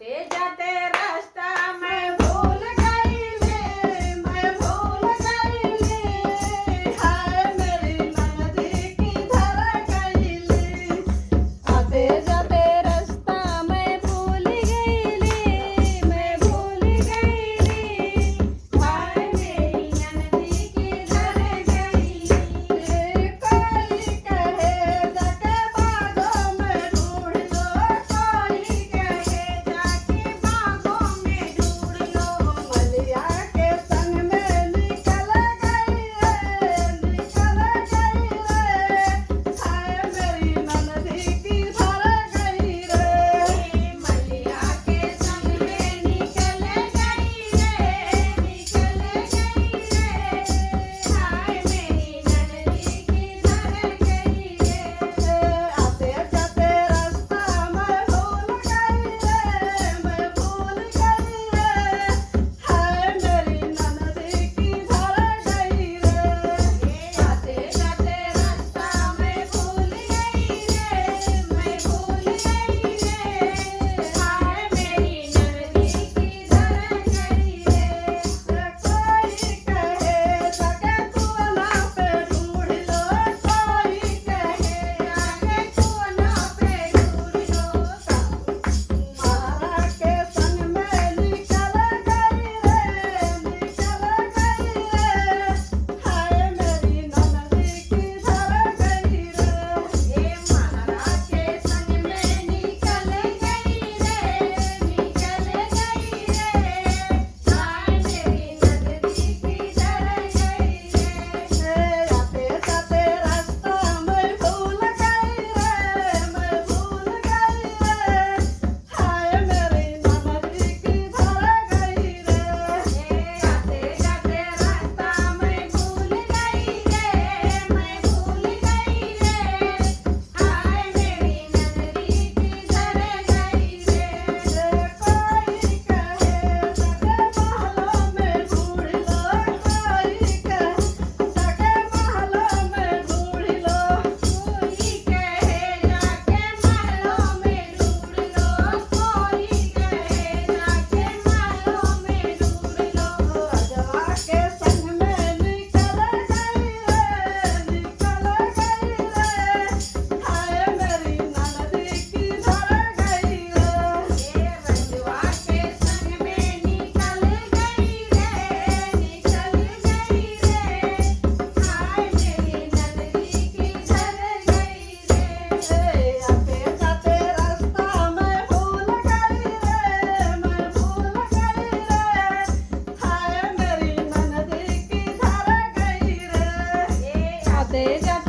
आते जाते रास्ता मैं भूल गई ले, मैं भूल गई ले, हाय मेरी ननदी किधर गई ले। आते जाते रास्ता मैं भूल गई ले, मैं भूल गई ले, हाय मेरी ननदी किधर गई ले। कोई कहे जाके बागों में ढूंढ लो, कोई कहे जाके बागों में ढूंढ लो, मलिया के संग में निकल गई रे, निकल गई रे, हाय मेरी ननदी किधर गई रे। मलिया के संग में निकल गई रे, निकल गई रे, हाय मेरी ननदी किधर गई रे। आते जाते रास्ता मैं भूल गई रे, मैं भूल गई रे, हाय मेरी ननदी किधर गई रे। आते जाते रास्ता मैं भूल गई रे, मैं भूल गई रे, हाय मेरी ननदी किधर गई रे। कोई कहे जाके कुआं पे ढूंढ लो, कोई कहे जाके कोना पे ढूंढ लो, मारा के संग में निकल गई रे, निकल गई रे, हाय मेरी ननदी किधर गई रे। महाराज के संग में निकल गई रे, निकल गई रे, हाय मेरी ननदी किधर गई रे। आते जाते रास्ता मैं भूल गई रे, मैं भूल गई रे, हाय मेरी ननदी किधर गई रे। आते जाते रास्ता मैं भूल गई रे, मैं भूल गई रे, हाय मेरी ननदी किधर गई रे। कोई कहे जाके महलों में ढूंढ लो, कोई कहे जाके महलों में ढूंढ लो, कोई कहे जाके महलों में ढूंढ लो, कोई कहे जाके महलों में ढूंढ लो। राजवा के संग में निकल गई रे, निकल गई रे, हाय मेरी ननदी किधर गई रे। रंजवा के संग में निकल गई रे, निकल गई रे, हाय मेरी ननदी किधर गई रे। आते जाते रास्ता मैं भूल गई रे, मैं भूल गई रे, हाय मेरी ननदी किधर गई रे। आते जाते